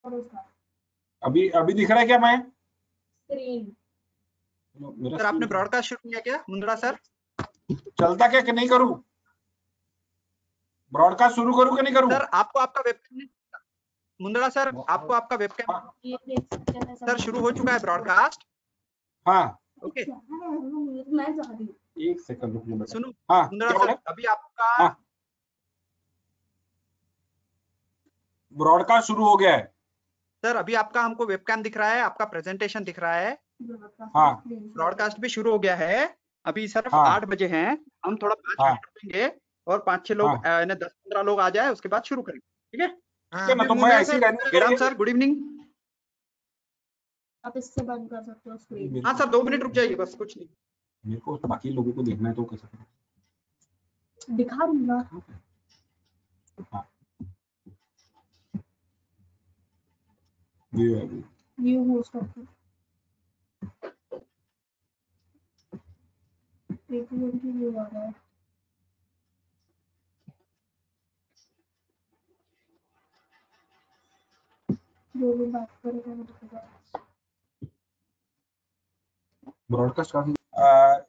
अभी अभी दिख रहा है क्या मैं? स्क्रीन मेरा सर आपने ब्रॉडकास्ट शुरू किया क्या मुंद्रा सर? चलता क्या कि नहीं करूं? ब्रॉडकास्ट शुरू करूं कि नहीं करूं? सर आपको आपका वेबकैम मुंद्रा सर, आपको आपका वेबकैम ये देख सकते हैं सर शुरू हो चुका है ब्रॉडकास्ट। हाँ ओके मैं जा रही हूँ। एक सेकंड रुकिए बेटा। सुनो हाँ मुंद्रा क्या सर, बोले? अभी आपका हाँ ब्रॉडकास्ट शुरू हो गया है। सर अभी आपका हमको वेबकैम दिख रहा है, आपका प्रेजेंटेशन दिख रहा है, हाँ ब्रॉडकास्ट भी शुरू हो गया है। अभी सिर्फ हाँ 8 बजे हैं, हम थोड़ा 5 हाँ मिनट रुकेंगे और 5-6 लोग हाँ 10-15 लोग आ जाए, उसके बाद शुरू करेंगे, ठीक है? ठीक है ना, अभी तो मैं मुंद्रा ऐसे ही सर, रहने श्रीराम चाहिए। Sir good evening. आप इससे बंद कर सकते हो स्क्रीन। हाँ सर 2 मिनट रुक जाइए, बस कुछ नहीं। मेरे को बाकी लोगों को देखना है तो कैसे करें? दिखा दूंगा। हाँ ये है अभी। न्यू होस्ट करके पेटीएम की व्यू आ रहा है। जो भी बात करेगा वो दिखेगा। Broadcast card.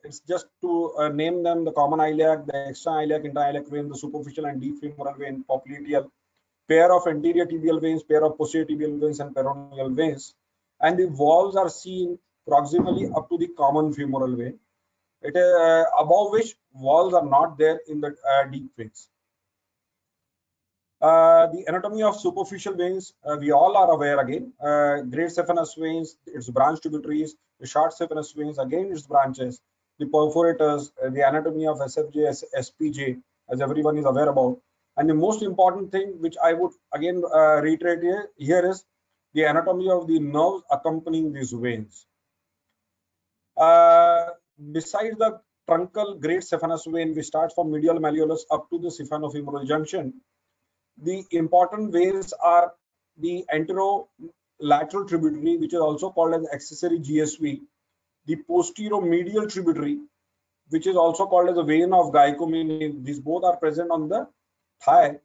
It's just to name them the common iliac, the extra iliac, intra-iliac vein, the superficial and deep femoral vein, popliteal, pair of anterior tibial veins, pair of posterior tibial veins, and peroneal veins. And the valves are seen proximally up to the common femoral vein. It above which valves are not there in the deep veins. The anatomy of superficial veins, we all are aware again. Great saphenous veins, its branch tributaries, the short saphenous veins, again its branches, the perforators, the anatomy of SFJ, SPJ, as everyone is aware about. And the most important thing, which I would again reiterate here is the anatomy of the nerves accompanying these veins. Besides the truncal great saphenous vein, we start from medial malleolus up to the saphenofemoral junction. The important veins are the anterolateral tributary, which is also called as accessory GSV, the posteromedial tributary, which is also called as a vein of Guykomi. These both are present on the thigh.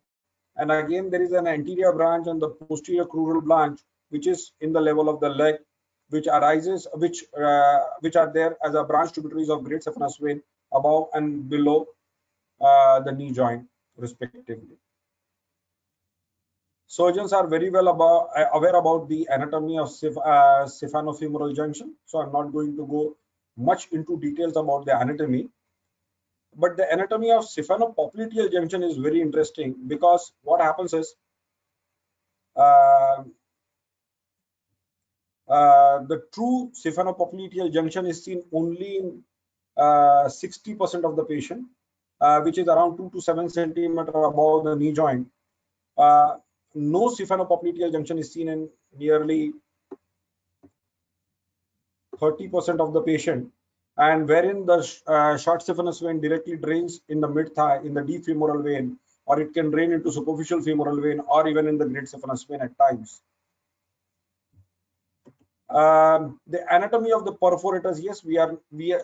And again, there is an anterior branch and the posterior crural branch, which is in the level of the leg, which arises, which are there as a branch tributaries of great saphenous vein above and below the knee joint, respectively. Surgeons are very well aware about the anatomy of saphenofemoral junction, so I'm not going to go much into details about the anatomy. But the anatomy of saphenopopliteal junction is very interesting, because what happens is the true saphenopopliteal junction is seen only in 60% of the patient, which is around 2 to 7 centimeters above the knee joint. No saphenopopliteal junction is seen in nearly 30% of the patient, and wherein the short saphenous vein directly drains in the mid thigh in the deep femoral vein, or it can drain into superficial femoral vein, or even in the great saphenous vein at times. The anatomy of the perforators, yes, we are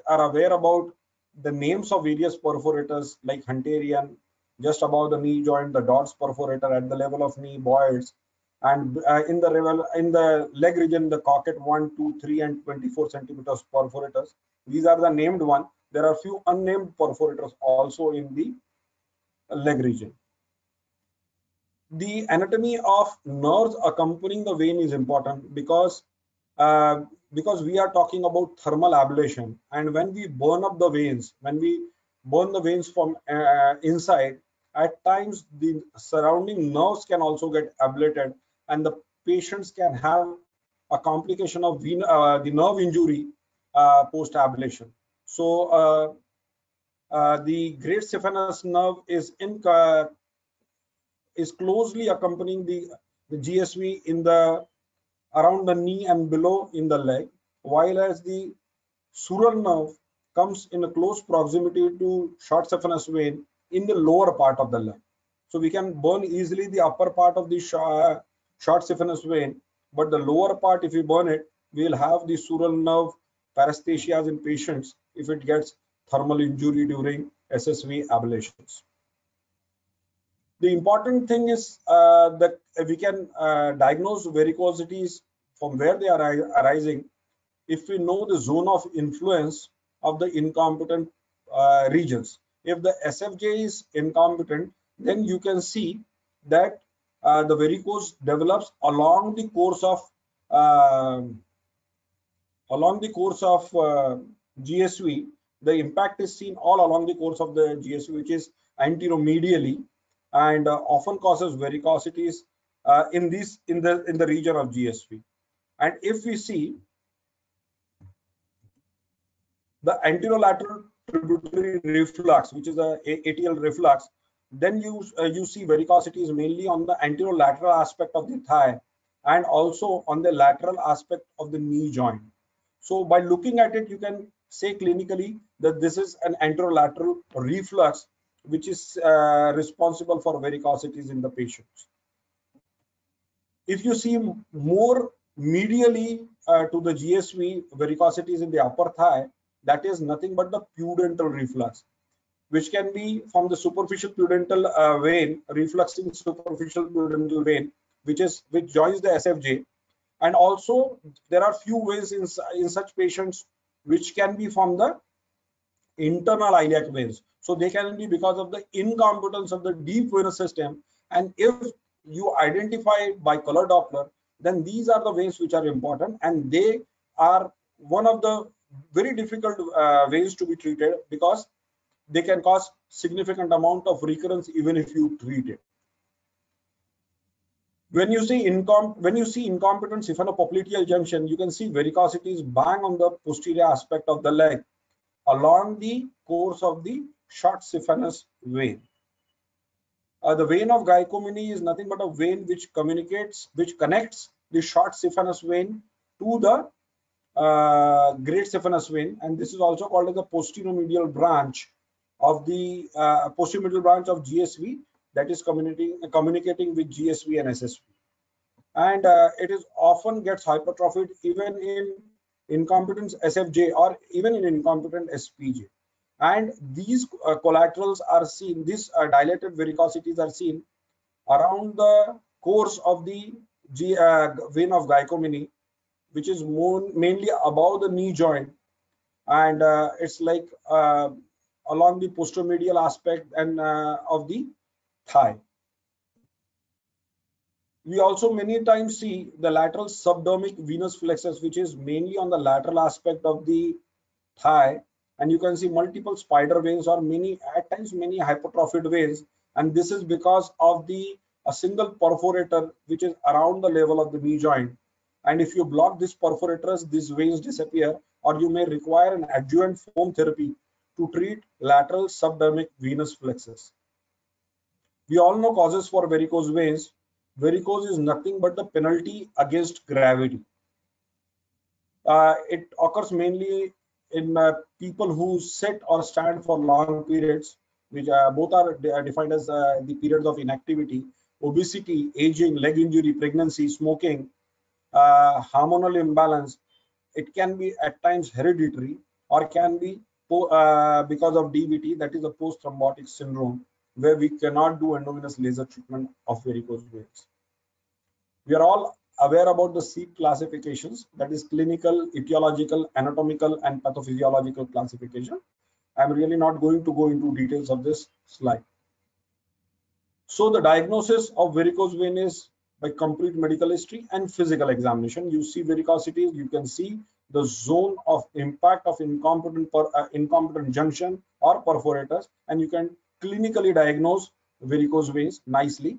aware about the names of various perforators like Hunterian, just above the knee joint, the Dodds perforator at the level of knee, Boyd's, and in the leg region, the Cocket 1, 2, 3, and 24 centimeters perforators. These are the named one. There are few unnamed perforators also in the leg region. The anatomy of nerves accompanying the vein is important, because we are talking about thermal ablation, and when we burn up the veins, when we burn the veins from inside, at times the surrounding nerves can also get ablated, and the patients can have a complication of the nerve injury post ablation. So the great saphenous nerve is closely accompanying the GSV in the around the knee and below in the leg, while as the sural nerve comes in a close proximity to short saphenous vein in the lower part of the leg. So we can burn easily the upper part of the short saphenous vein, but the lower part, if we burn it, we will have the sural nerve paresthesias in patients if it gets thermal injury during SSV ablations. The important thing is that we can diagnose varicosities from where they are arising if we know the zone of influence of the incompetent regions. If the SFJ is incompetent, then you can see that the varicose develops along the course of GSV. The impact is seen all along the course of the GSV, which is anteromedially, and often causes varicosities in the region of GSV. And if we see the anterolateral tributary reflux, which is the ATL reflux, then you see varicosities mainly on the anterolateral aspect of the thigh and also on the lateral aspect of the knee joint. So by looking at it, you can say clinically that this is an anterolateral reflux which is responsible for varicosities in the patients. If you see more medially to the GSV varicosities in the upper thigh, that is nothing but the pudendal reflux, which can be from the superficial pudendal vein, refluxing superficial pudendal vein, which joins the SFJ. And also there are few ways in such patients which can be from the internal iliac veins. So they can be because of the incompetence of the deep venous system. And if you identify by color Doppler, then these are the veins which are important, and they are one of the very difficult veins to be treated because they can cause significant amount of recurrence even if you treat it. When you see incompetent siphenopopliteal junction, you can see varicosities bang on the posterior aspect of the leg along the course of the short siphonous vein. The vein of Giacomini is nothing but a vein which connects the short siphonous vein to the great siphonous vein, and this is also called as the posteromedial branch of the posteromedial branch of GSV, that is communicating with GSV and SSV. And it is often gets hypertrophied even in incompetent SFJ or even in incompetent SPJ. And these collaterals are seen, these dilated varicosities are seen around the course of the vein of Giacomini, which is mainly above the knee joint, and it's like along the posteromedial aspect and of the thigh. We also many times see the lateral subdermic venous flexus, which is mainly on the lateral aspect of the thigh, and you can see multiple spider veins or at times many hypertrophied veins, and this is because of a single perforator which is around the level of the knee joint. And if you block this perforators, these veins disappear, or you may require an adjuvant foam therapy to treat lateral subdermic venous flexus. We all know causes for varicose veins. Varicose is nothing but the penalty against gravity. It occurs mainly in people who sit or stand for long periods, which both are defined as the periods of inactivity, obesity, aging, leg injury, pregnancy, smoking, hormonal imbalance. It can be at times hereditary or can be because of DVT, that is a post-thrombotic syndrome, where we cannot do endovenous laser treatment of varicose veins. We are all aware about the SEEP classifications, that is clinical, etiological, anatomical, and pathophysiological classification. I'm really not going to go into details of this slide. So the diagnosis of varicose vein is by complete medical history and physical examination. You see varicosities, you can see the zone of impact of incompetent junction or perforators, and you can clinically diagnose varicose veins nicely.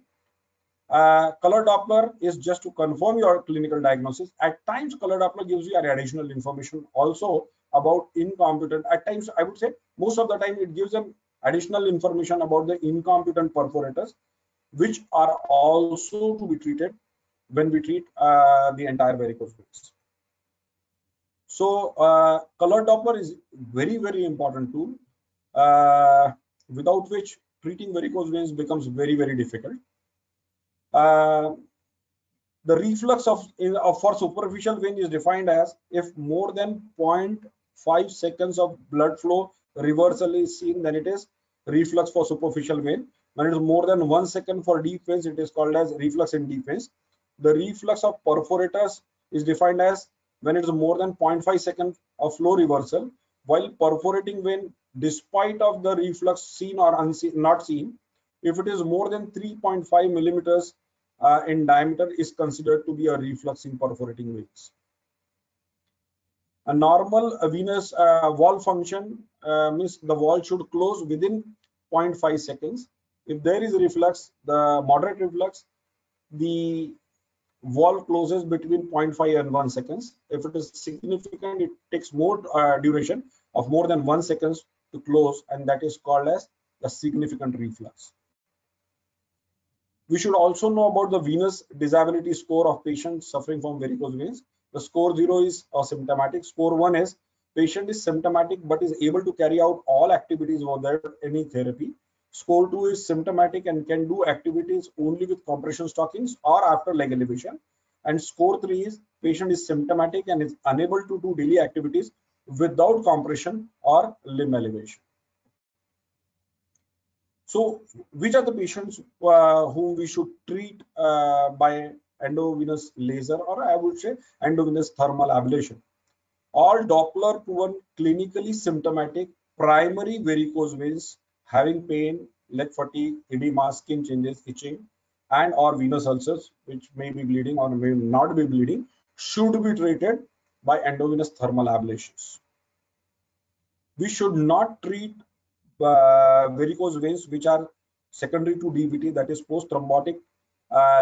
Color Doppler is just to confirm your clinical diagnosis. At times, color Doppler gives you additional information also about incompetent. At times, I would say most of the time, it gives them additional information about the incompetent perforators, which are also to be treated when we treat the entire varicose veins. So color Doppler is very, very important tool, without which treating varicose veins becomes very, very difficult. The reflux for superficial vein is defined as if more than 0.5 seconds of blood flow reversal is seen, then it is reflux for superficial vein. When it is more than 1 second for deep veins, it is called as reflux in deep veins. The reflux of perforators is defined as when it is more than 0.5 seconds of flow reversal, while perforating vein, despite of the reflux seen or unseen, not seen, if it is more than 3.5 millimeters in diameter, is considered to be a reflux in perforating veins. A normal venous wall function means the wall should close within 0.5 seconds. If there is reflux, the moderate reflux, the wall closes between 0.5 and 1 seconds. If it is significant, it takes more duration of more than 1 seconds to close, and that is called as the significant reflux. We should also know about the venous disability score of patients suffering from varicose veins. The score 0 is asymptomatic. Score 1 is patient is symptomatic but is able to carry out all activities without any therapy. Score 2 is symptomatic and can do activities only with compression stockings or after leg elevation. And score 3 is patient is symptomatic and is unable to do daily activities without compression or limb elevation. So, which are the patients whom we should treat by endovenous laser, or I would say endovenous thermal ablation? All Doppler proven clinically symptomatic primary varicose veins having pain, leg fatigue, edema, skin changes, itching, and or venous ulcers, which may be bleeding or may not be bleeding, should be treated by endovenous thermal ablations. We should not treat varicose veins which are secondary to DVT, that is post-thrombotic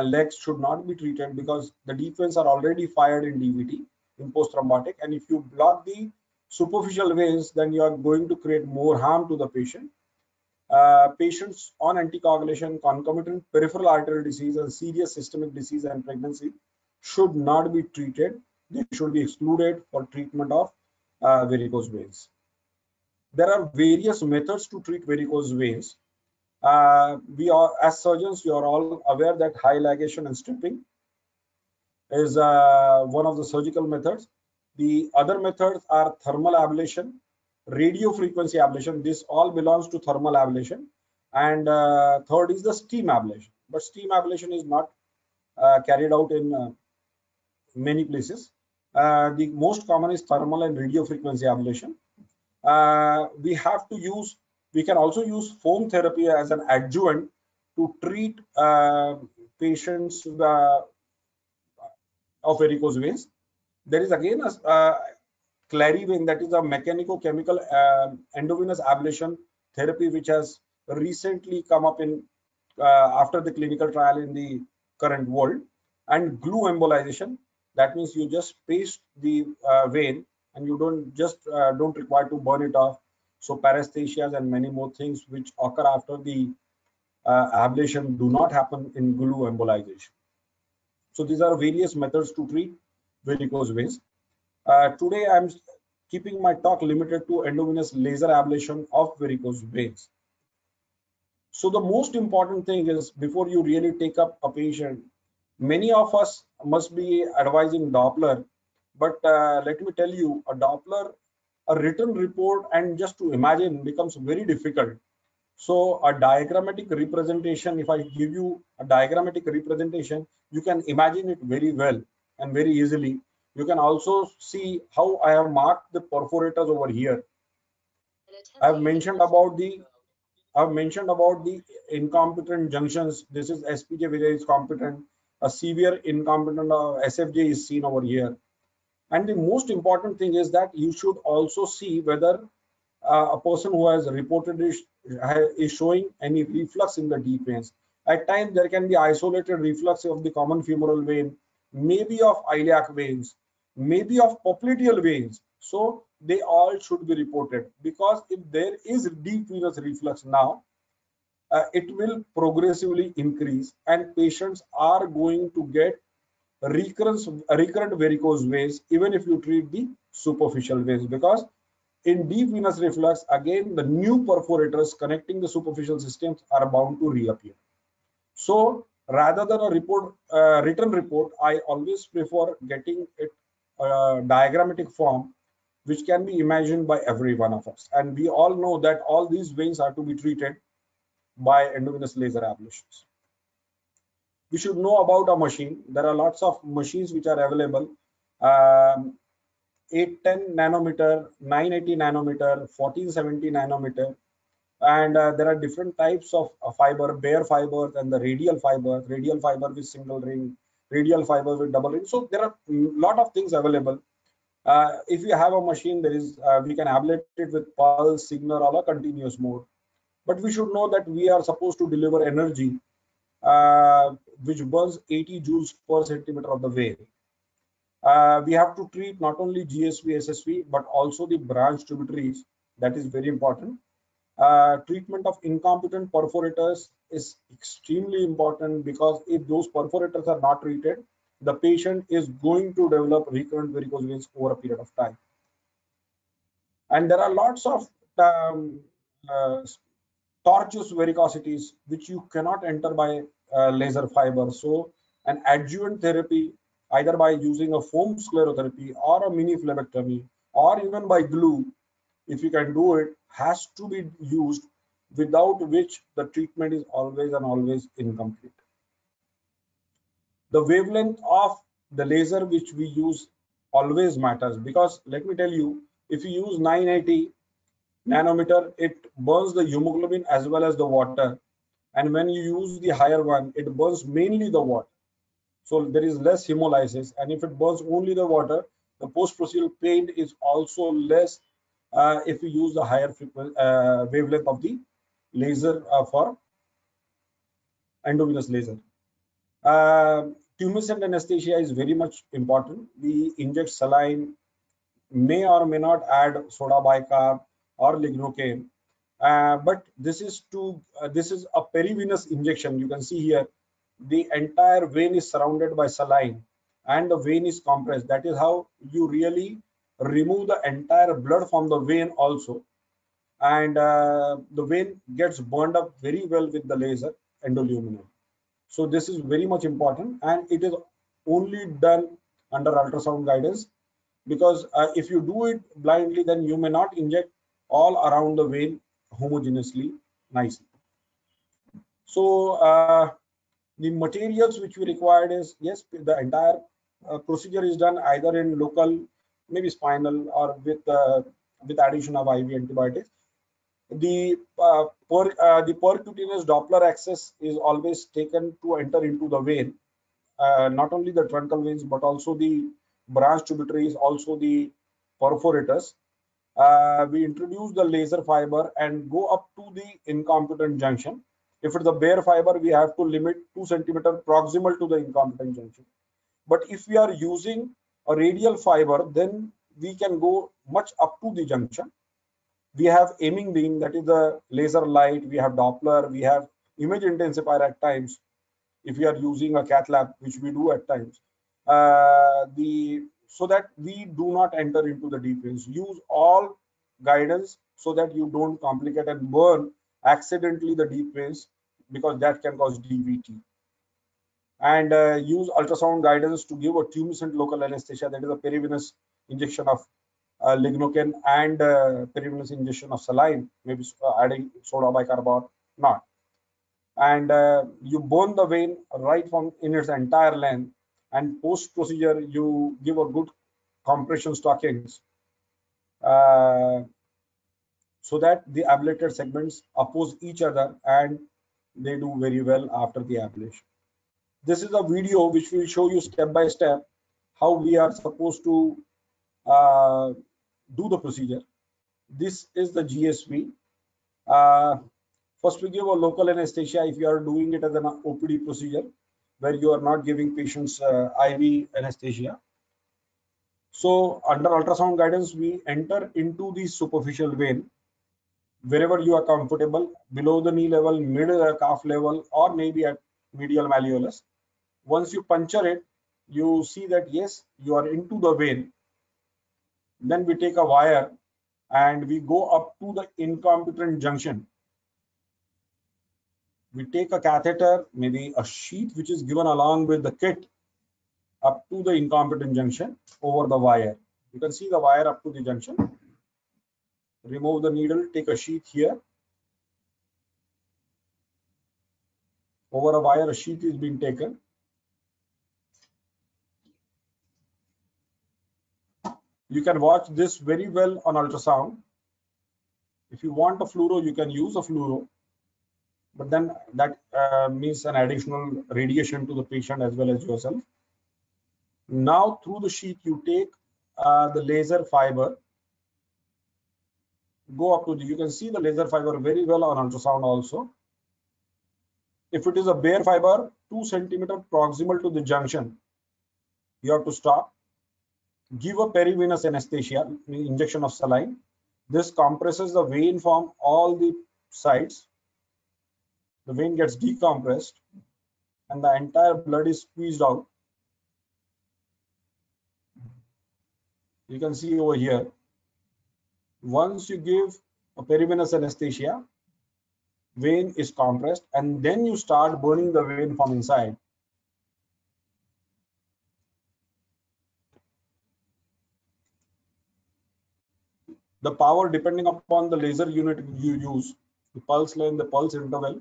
legs, should not be treated because the deep veins are already fired in DVT, in post-thrombotic, and if you block the superficial veins, then you are going to create more harm to the patient. Patients on anticoagulation, concomitant peripheral arterial disease, and serious systemic disease and pregnancy should not be treated. They should be excluded for treatment of varicose veins. There are various methods to treat varicose veins. We are, as surgeons, you are all aware that high ligation and stripping is one of the surgical methods. The other methods are thermal ablation, radio frequency ablation. This all belongs to thermal ablation. And third is the steam ablation. But steam ablation is not carried out in many places. The most common is thermal and radio frequency ablation. We can also use foam therapy as an adjuvant to treat patients of varicose veins. There is again a Clarivane, that is a mechanico-chemical endovenous ablation therapy, which has recently come up in after the clinical trial in the current world. And glue embolization, that means you just paste the vein and you don't require to burn it off. So paresthesias and many more things which occur after the ablation do not happen in glue embolization. So these are various methods to treat varicose veins. Today I'm keeping my talk limited to endovenous laser ablation of varicose veins. So the most important thing is, before you really take up a patient, many of us must be advising Doppler, but let me tell you, a Doppler, a written report and just to imagine becomes very difficult. So a diagrammatic representation, if I give you a diagrammatic representation, you can imagine it very well and very easily. You can also see how I have marked the perforators over here. I've mentioned about the incompetent junctions. This is SPJ where is competent. A severe incompetent SFJ is seen over here. And the most important thing is that you should also see whether a person who has reported is showing any reflux in the deep veins. At times there can be isolated reflux of the common femoral vein, maybe of iliac veins, maybe of popliteal veins. So they all should be reported, because if there is deep venous reflux now, it will progressively increase and patients are going to get recurrent varicose veins even if you treat the superficial veins, because in deep venous reflux, again, the new perforators connecting the superficial systems are bound to reappear. So rather than a written report, I always prefer getting it diagrammatic form, which can be imagined by every one of us. And we all know that all these veins are to be treated by endovenous laser ablations. We should know about a machine. There are lots of machines which are available. 810 nanometer, 980 nanometer, 1470 nanometer, and there are different types of fiber, bare fibers and the radial fiber with single ring, radial fiber with double ring. So there are a lot of things available. If you have a machine, there is we can ablate it with pulse, signal, or a continuous mode. But we should know that we are supposed to deliver energy which burns 80 joules per centimeter of the vein. We have to treat not only GSV, SSV, but also the branch tributaries. That is very important. Treatment of incompetent perforators is extremely important, because if those perforators are not treated, the patient is going to develop recurrent varicose veins over a period of time. And there are lots of tortuous varicosities which you cannot enter by laser fiber. So an adjuvant therapy, either by using a foam sclerotherapy or a mini phlebectomy or even by glue, if you can do it, has to be used, without which the treatment is always and always incomplete. The wavelength of the laser which we use always matters, because let me tell you, if you use 980 nanometer, it burns the hemoglobin as well as the water. And when you use the higher one, it burns mainly the water. So there is less hemolysis. And if it burns only the water, the post-procedural pain is also less if you use the higher wavelength of the laser for endovenous laser. Tumescent anesthesia is very much important. We inject saline, may or may not add soda bicarb or lignocaine. But this is a perivenous injection. You can see here the entire vein is surrounded by saline and the vein is compressed. That is how you really remove the entire blood from the vein also, and the vein gets burned up very well with the laser endoluminal. So this is very much important, and it is only done under ultrasound guidance, because if you do it blindly, then you may not inject all around the vein homogeneously nicely. So the materials which we required is, yes, the entire procedure is done either in local, maybe spinal, or with addition of IV antibiotics. The percutaneous Doppler access is always taken to enter into the vein, not only the truncal veins but also the branch tributaries, also the perforators. We introduce the laser fiber and go up to the incompetent junction. If it's a bare fiber, we have to limit 2 centimeter proximal to the incompetent junction. But if we are using a radial fiber, then we can go much up to the junction. We have aiming beam, that is the laser light. We have Doppler. We have image intensifier at times, if we are using a cath lab, which we do at times. So that we do not enter into the deep veins. Use all guidance so that you don't complicate and burn accidentally the deep veins, because that can cause DVT. And use ultrasound guidance to give a tumescent local anesthesia, that is a perivenous injection of lignocaine and perivenous injection of saline, maybe adding soda bicarb or not. And you burn the vein right from in its entire length, and post procedure you give a good compression stockings so that the ablated segments oppose each other and they do very well after the ablation. This is a video which will show you step by step how we are supposed to do the procedure. This is the GSV. First, we give a local anesthesia if you are doing it as an OPD procedure, where you are not giving patients IV anesthesia. So under ultrasound guidance, we enter into the superficial vein wherever you are comfortable, below the knee level, mid calf level, or maybe at medial malleolus. Once you puncture it, you see that yes, you are into the vein. Then we take a wire and we go up to the incompetent junction. We take a catheter, maybe a sheath which is given along with the kit, up to the incompetent junction over the wire. You can see the wire up to the junction. Remove the needle, take a sheath here. Over a wire, a sheet is being taken. You can watch this very well on ultrasound. If you want a fluoro, you can use a fluoro, but then that means an additional radiation to the patient as well as yourself. Now through the sheet, you take the laser fiber, go up to you can see the laser fiber very well on ultrasound also. If it is a bare fiber, 2 centimeter proximal to the junction, you have to stop. Give a perivenous anesthesia, injection of saline. This compresses the vein from all the sides. The vein gets decompressed and the entire blood is squeezed out. You can see over here. Once you give a perivenous anesthesia, vein is compressed and then you start burning the vein from inside. The power depending upon the laser unit you use, the pulse length, the pulse interval,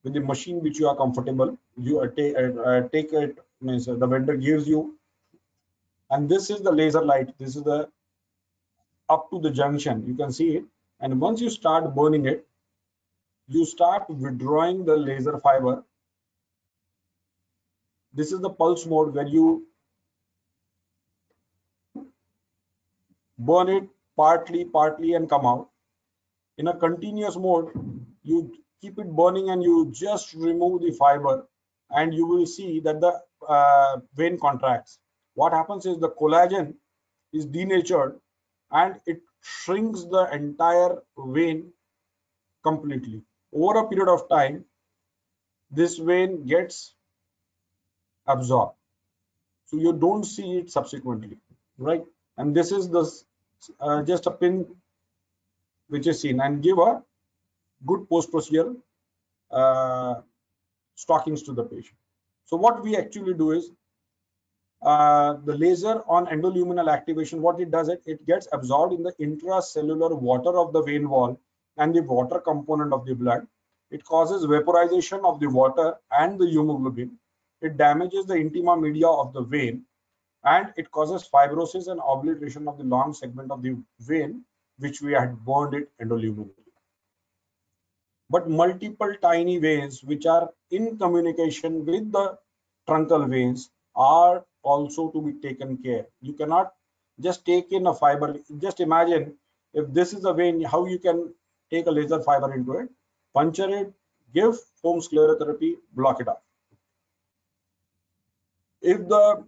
with the machine which you are comfortable, you take it, means the vendor gives you, and this is the laser light. This is the up to the junction. You can see it, and once you start burning it, you start withdrawing the laser fiber. This is the pulse mode where you burn it partly and come out. In a continuous mode, you keep it burning and you just remove the fiber and you will see that the vein contracts. What happens is the collagen is denatured and it shrinks the entire vein completely. Over a period of time, this vein gets absorbed. So you don't see it subsequently, right? And this is the just a pin which is seen, and give a good post-procedure stockings to the patient. So what we actually do is the laser on endoluminal activation, what it does, it gets absorbed in the intracellular water of the vein wall and the water component of the blood. It causes vaporization of the water and the hemoglobin. It damages the intima media of the vein, and it causes fibrosis and obliteration of the long segment of the vein, which we had burned it endoluminally. But multiple tiny veins which are in communication with the truncal veins are also to be taken care. You cannot just take in a fiber. Just imagine if this is a vein, how you can take a laser fiber into it, puncture it, give foam sclerotherapy, block it up. If the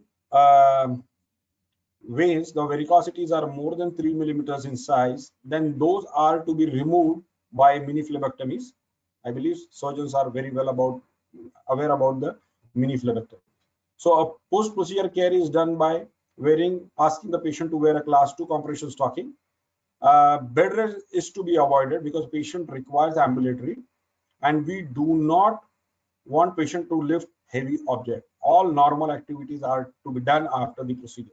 veins, the varicosities are more than 3 millimeters in size, then those are to be removed by mini phlebectomies. I believe surgeons are very well aware about the mini phlebectomy. So a post-procedure care is done by asking the patient to wear a class 2 compression stocking. Bed rest is to be avoided because patient requires ambulatory, and we do not want patient to lift heavy object. All normal activities are to be done after the procedure.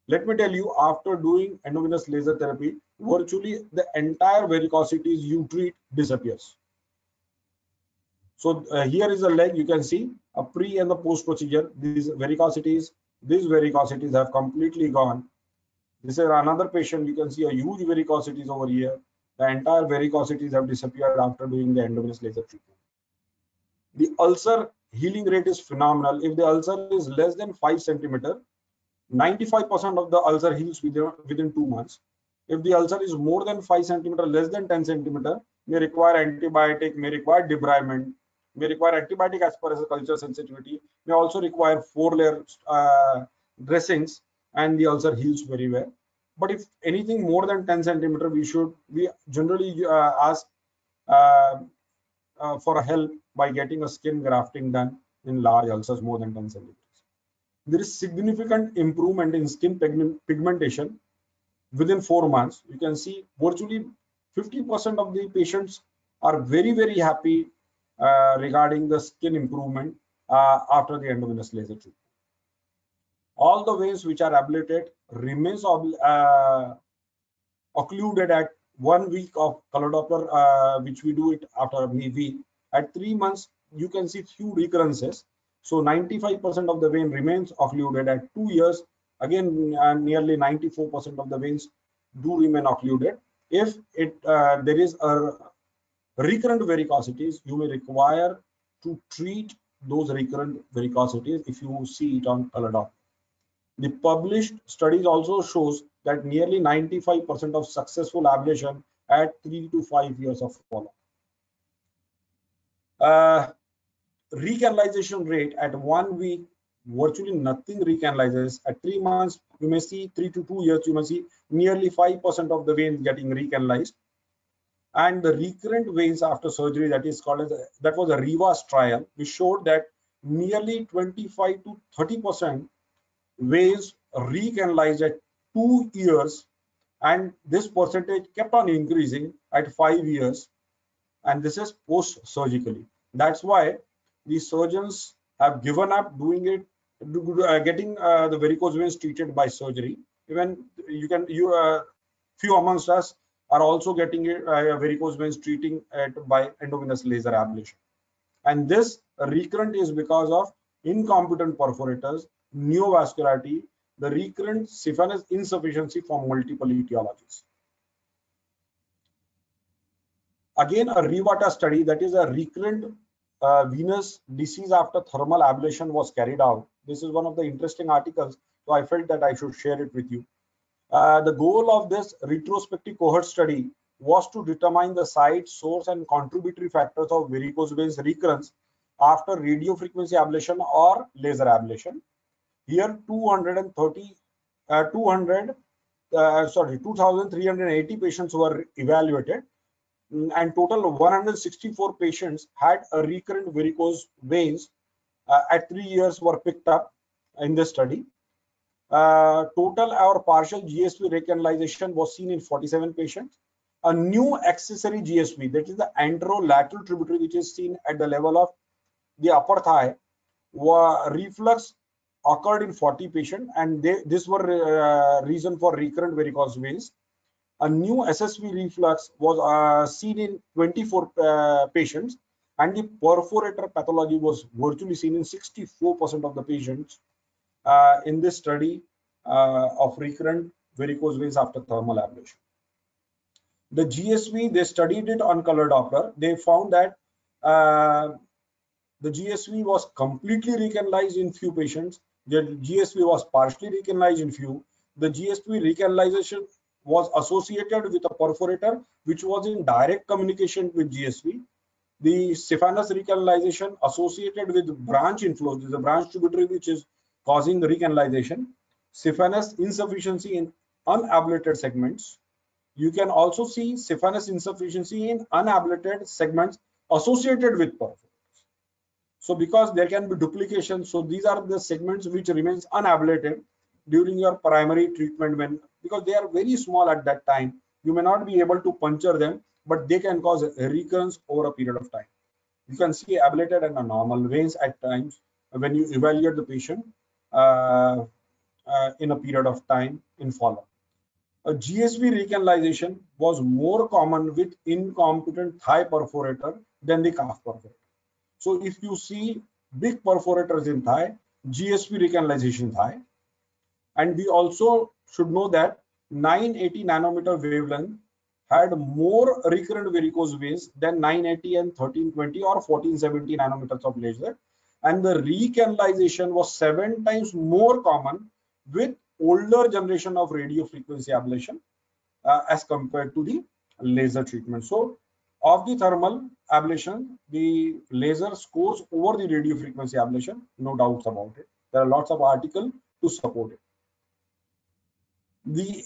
Let me tell you, after doing endovenous laser therapy, virtually the entire varicosities you treat disappears. So here is a leg. You can see a pre and the post procedure. These varicosities have completely gone. This is another patient. You can see a huge varicosities over here. The entire varicosities have disappeared after doing the endovenous laser treatment. The ulcer healing rate is phenomenal. If the ulcer is less than 5 centimeter, 95% of the ulcer heals within 2 months. If the ulcer is more than 5 centimeter, less than 10 centimeter, may require antibiotic, may require debridement, may require antibiotic as per as a culture sensitivity, may also require 4-layer dressings, and the ulcer heals very well. But if anything more than 10 centimeter, we generally ask for help by getting a skin grafting done in large ulcers more than 10 centimeters. There is significant improvement in skin pigmentation within 4 months. You can see virtually 50% of the patients are very, very happy regarding the skin improvement after the endovenous laser treatment. All the veins which are ablated remains occluded at 1 week of color Doppler, which we do it after a week, At 3 months, you can see few recurrences. So 95% of the vein remains occluded. At 2 years, again, nearly 94% of the veins do remain occluded. If there is a recurrent varicosities, you may require to treat those recurrent varicosities if you see it on color Doppler. The published studies also shows that nearly 95% of successful ablation at 3 to 5 years of follow-up. Recanalization rate at 1 week, virtually nothing recanalizes. At 3 months, you may see 3 to 2 years, you may see nearly 5% of the veins getting recanalized. And the recurrent veins after surgery, that is called as that was a REVAS trial, which showed that nearly 25 to 30% veins recanalized at 2 years, and this percentage kept on increasing at 5 years, and this is post-surgically. That's why the surgeons have given up doing it, getting the varicose veins treated by surgery. Even few amongst us are also getting varicose veins treating it by endovenous laser ablation. And this recurrent is because of incompetent perforators, neovascularity, the recurrent Siphanous insufficiency from multiple etiologies. Again, a REVATA study, that is a recurrent venous disease after thermal ablation, was carried out. This is one of the interesting articles, so I felt that I should share it with you. The goal of this retrospective cohort study was to determine the site, source, and contributory factors of varicose veins recurrence after radiofrequency ablation or laser ablation. Here, 2,380 patients were evaluated, and total 164 patients had a recurrent varicose veins at 3 years were picked up in this study. Total or partial GSV recanalization was seen in 47 patients. A new accessory GSV, that is the anterolateral tributary, which is seen at the level of the upper thigh, reflux occurred in 40 patients, and this were reason for recurrent varicose veins. A new SSV reflux was seen in 24 patients, and the perforator pathology was virtually seen in 64% of the patients in this study of recurrent varicose veins after thermal ablation. The GSV, they studied it on color Doppler. They found that the GSV was completely recanalized in few patients. The GSV was partially recanalized in few. The GSV recanalization was associated with a perforator which was in direct communication with GSV. The Siphanous recanalization associated with branch inflows. This is a branch tributary which is causing recanalization. Siphanous insufficiency in unablated segments. You can also see Siphanous insufficiency in unablated segments associated with perforators. So because there can be duplication, so these are the segments which remains unablated during your primary treatment, because they are very small at that time, you may not be able to puncture them, but they can cause a recurrence over a period of time. You can see ablated and a normal veins at times when you evaluate the patient in a period of time in follow-up. A GSV recanalization was more common with incompetent thigh perforator than the calf perforator. So if you see big perforators in thigh, GSV recanalization thigh. And we also should know that 980 nanometer wavelength had more recurrent varicose veins than 980 and 1320 or 1470 nanometers of laser. And the recanalization was 7 times more common with older generation of radiofrequency ablation as compared to the laser treatment. So of the thermal ablation, the laser scores over the radiofrequency ablation, no doubts about it. There are lots of articles to support it. The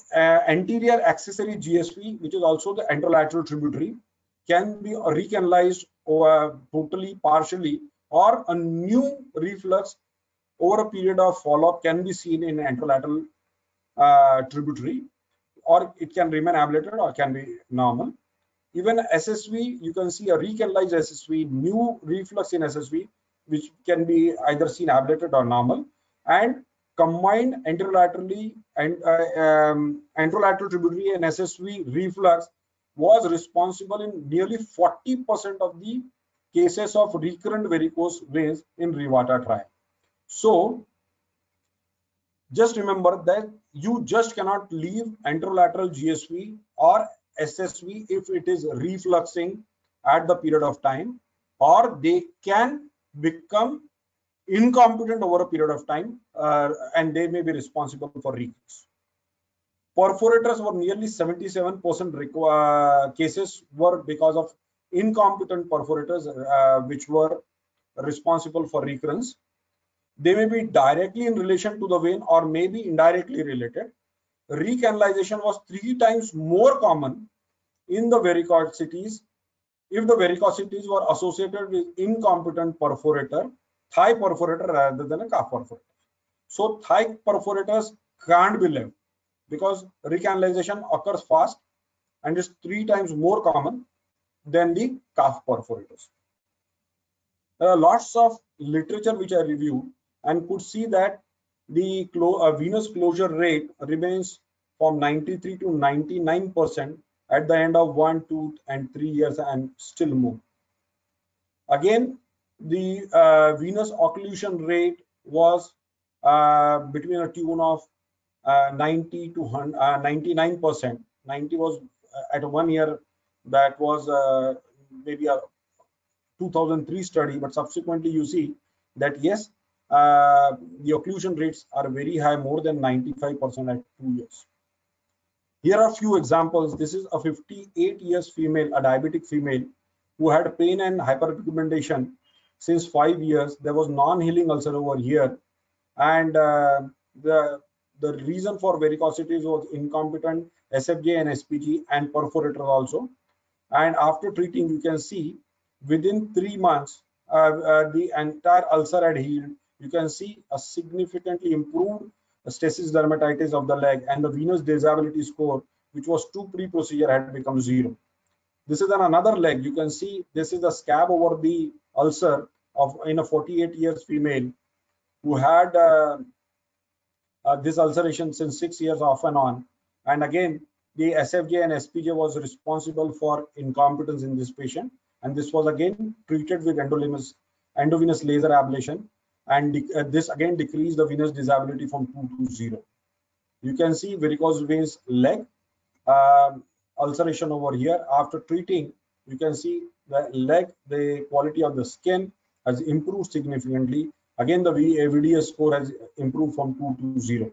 anterior accessory GSV, which is also the anterolateral tributary, can be recanalized over totally, partially, or a new reflux over a period of follow-up can be seen in anterolateral tributary, or it can remain ablated or can be normal. Even SSV, you can see a recanalized SSV, new reflux in SSV, which can be either seen ablated or normal, and combined anterolaterally and anterolateral tributary and SSV reflux was responsible in nearly 40% of the cases of recurrent varicose veins in Rivata trial. So just remember that you just cannot leave anterolateral GSV or SSV if it is refluxing at the period of time, or they can become incompetent over a period of time, and they may be responsible for recurrence. Perforators were nearly 77% cases were because of incompetent perforators, which were responsible for recurrence. They may be directly in relation to the vein or may be indirectly related. Recanalization was 3 times more common in the varicosities if the varicosities were associated with incompetent perforator, thigh perforator rather than a calf perforator. So thigh perforators can't be left because recanalization occurs fast and is 3 times more common than the calf perforators. There are lots of literature which I reviewed and could see that the venous closure rate remains from 93 to 99% at the end of 1, 2, and 3 years and still more. Again, the venous occlusion rate was between a tune of 90 to 99%. 90 was at 1 year, that was maybe a 2003 study, but subsequently you see that yes, the occlusion rates are very high, more than 95% at 2 years. Here are a few examples. This is a 58 years female, a diabetic female, who had pain and hyperpigmentation since 5 years. There was non-healing ulcer over here, and the reason for varicosities was incompetent SFJ and SPG and perforator also. And after treating, you can see within 3 months, the entire ulcer had healed. You can see a significantly improved stasis dermatitis of the leg, and the venous disability score, which was 2 pre-procedure, had become 0. This is another leg. You can see this is the scab over the ulcer in a 48 years female who had this ulceration since 6 years off and on. And again, the SFJ and SPJ was responsible for incompetence in this patient, and this was again treated with endovenous laser ablation, and this again decreased the venous disability from 2 to 0. You can see varicose veins leg ulceration over here. After treating, you can see the leg, the quality of the skin has improved significantly. Again, the VDS score has improved from 2 to 0.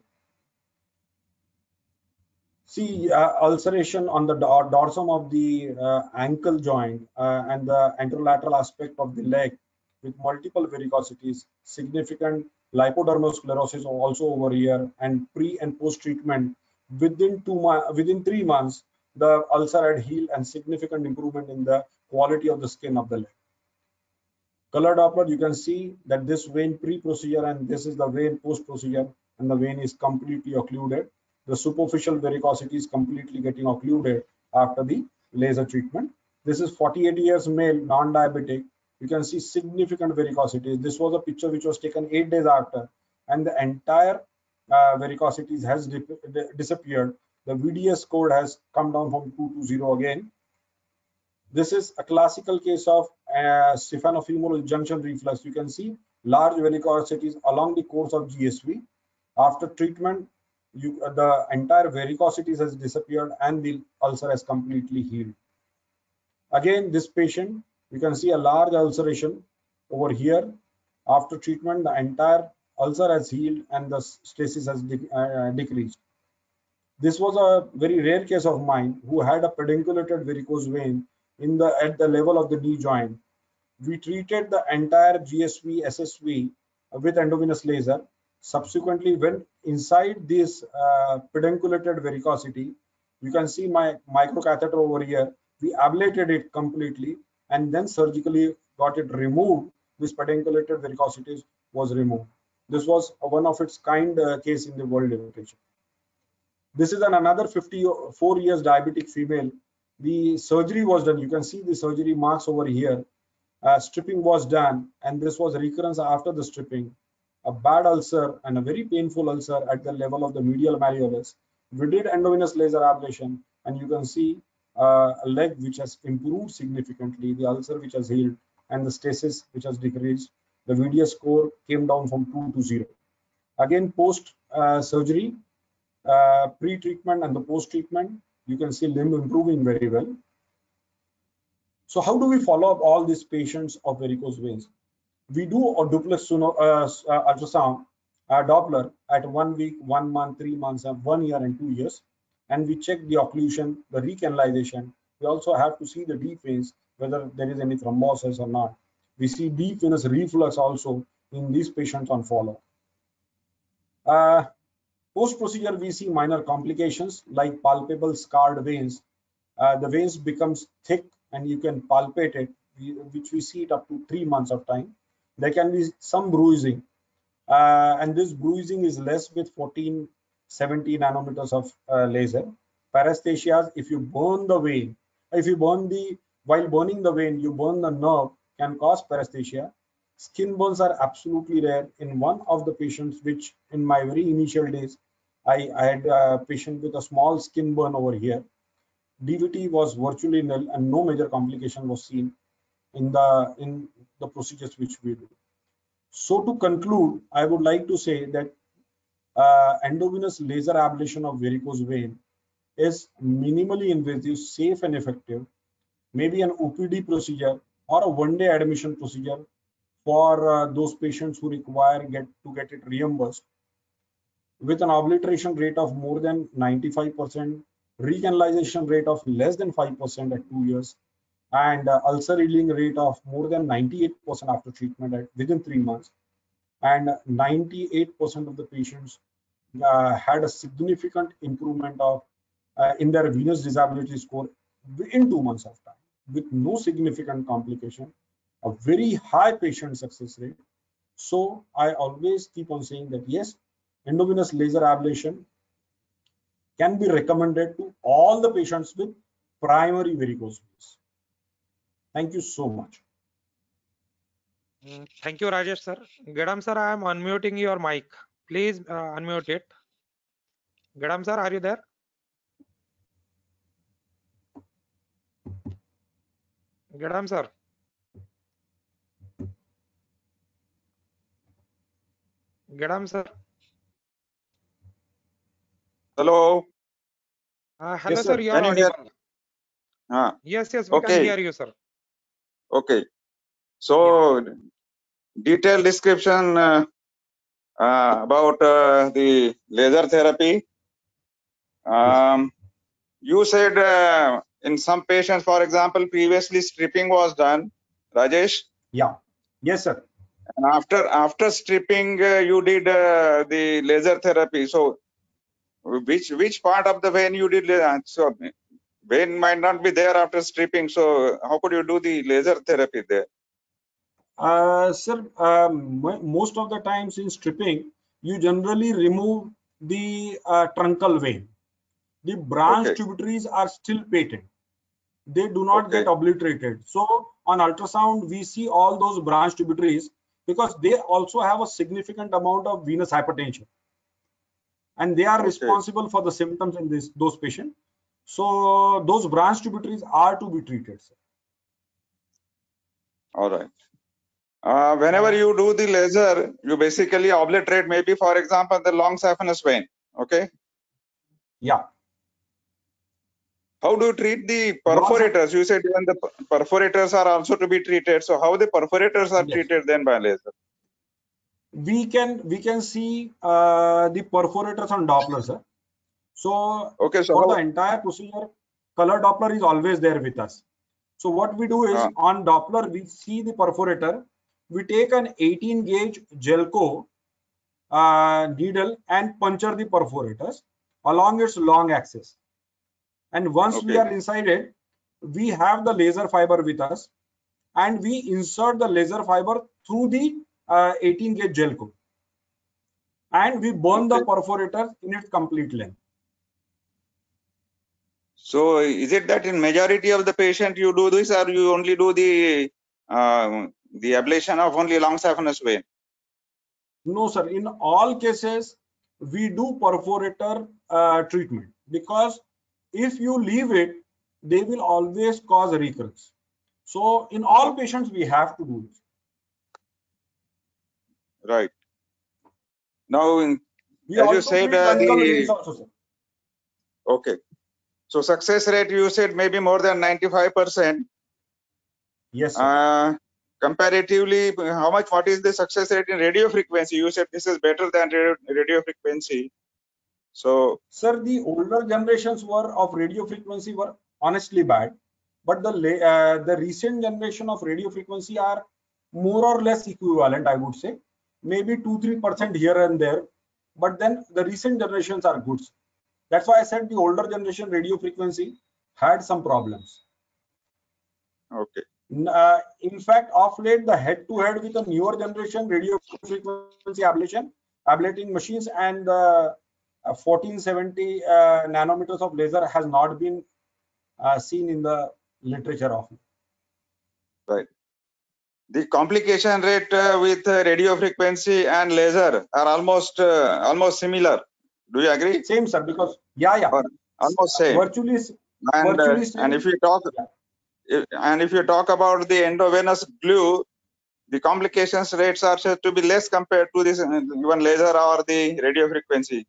See ulceration on the dorsum of the ankle joint and the anterolateral aspect of the leg with multiple varicosities, significant lipodermal also over here, and pre and post treatment within 3 months, the ulcer had healed and significant improvement in the quality of the skin of the leg. Color Doppler, you can see that this vein pre-procedure and this is the vein post-procedure, and the vein is completely occluded. The superficial varicosity is completely getting occluded after the laser treatment. This is 48 years male, non-diabetic. You can see significant varicosity. This was a picture which was taken 8 days after, and the entire varicosities has disappeared. The VDS score has come down from 2 to 0 again. This is a classical case of staphenofemoral junction reflux. You can see large varicosities along the course of GSV. After treatment, the entire varicosities has disappeared and the ulcer has completely healed. Again, this patient, you can see a large ulceration over here. After treatment, the entire ulcer has healed and the stasis has decreased. This was a very rare case of mine who had a pedunculated varicose vein at the level of the knee joint. We treated the entire GSV, SSV with endovenous laser. Subsequently, when inside this pedunculated varicosity, you can see my microcatheter over here. We ablated it completely and then surgically got it removed. This pedunculated varicosities was removed. This was one of its kind case in the world literature. This is another 54 years diabetic female. The surgery was done. You can see the surgery marks over here. Stripping was done, and this was recurrence after the stripping. A bad ulcer and a very painful ulcer at the level of the medial malleolus. We did endovenous laser ablation, and you can see a leg which has improved significantly, the ulcer which has healed, and the stasis, which has decreased. The VDS score came down from 2 to 0. Again, post surgery, pre-treatment and the post-treatment, you can see limb improving very well. So how do we follow up all these patients of varicose veins? We do a duplex ultrasound, Doppler at 1 week, 1 month, 3 months, 1 year, and 2 years, and we check the occlusion, the recanalization. We also have to see the deep veins, whether there is any thrombosis or not. We see deep venous reflux also in these patients on follow. Post-procedure, we see minor complications like palpable scarred veins. The veins becomes thick and you can palpate it, which we see it up to 3 months of time. There can be some bruising, and this bruising is less with 1470 nanometers of laser. Paresthesias, if you burn the vein, while burning the vein, you burn the nerve, can cause paresthesia. Skin burns are absolutely rare. In one of the patients, which in my very initial days, I had a patient with a small skin burn over here. DVT was virtually nil and no major complication was seen in the procedures which we do. So to conclude, I would like to say that endovenous laser ablation of varicose vein is minimally invasive, safe and effective, maybe an OPD procedure or a one-day admission procedure for those patients who require to get it reimbursed, with an obliteration rate of more than 95%, recanalization rate of less than 5% at 2 years, and ulcer healing rate of more than 98% after treatment within 3 months, and 98% of the patients had a significant improvement of in their venous disability score in 2 months of time with no significant complication, a very high patient success rate. So I always keep on saying that yes, endovenous laser ablation can be recommended to all the patients with primary varicose veins. Thank you so much. Thank you, Rajesh sir. Gadam sir, I am unmuting your mic. Please unmute it. Gadam sir, are you there? Gadam sir. Gadam sir. Hello. Hello Yes, sir, sir. you are Can you hear? audible. Yes, we can Okay. hear you, sir. Okay. So, detailed description about the laser therapy. You said in some patients, for example, previously stripping was done, Rajesh. Yeah. Yes, sir. And after stripping, you did the laser therapy. So, which part of the vein you did? So, vein might not be there after stripping. So, how could you do the laser therapy there? Sir, most of the times in stripping, you generally remove the truncal vein. The branch tributaries are still patent. They do not get obliterated. So on ultrasound, we see all those branch tributaries because they also have a significant amount of venous hypertension. And they are responsible for the symptoms in those patients. So those branch tributaries are to be treated, sir. All right. Whenever you do the laser, you basically obliterate maybe, for example, the long saphenous vein. Okay. Yeah. How do you treat the perforators? You said even the perforators are also to be treated. So how the perforators are treated then by laser? We can see the perforators on Doppler, sir. So, for the entire procedure, color Doppler is always there with us. So what we do is on Doppler, we see the perforator. We take an 18 gauge Gelco needle and puncture the perforators along its long axis. And once we are inside it, we have the laser fiber with us and we insert the laser fiber through the 18 gauge Gelco. And we burn the perforator in its complete length. So is it that in majority of the patient you do this, or you only do the ablation of only long saphenous vein? No, sir. In all cases, we do perforator treatment because if you leave it, they will always cause recurrence. So in all patients, we have to do it. Right. Now, We as you also said, treat truncal veins also, sir. okay. So success rate, you said maybe more than 95%. Yes, sir. Comparatively, what is the success rate in radio frequency? You said this is better than radio frequency. So, Sir, the older generations of radio frequency were honestly bad, but the recent generation of radio frequency are more or less equivalent, I would say, maybe 2-3% here and there, but then the recent generations are good. That's why I said the older generation radio frequency had some problems. okay. In fact, of late, the head-to-head with the newer generation radio frequency ablating machines and the 1470 nanometers of laser has not been seen in the literature of it. Right. The complication rate with radio frequency and laser are almost similar. Do you agree? Same, sir, because yeah, Or almost same. virtually And same. if you talk about the endovenous glue, the complications rates are said to be less compared to this even laser or the radio frequency.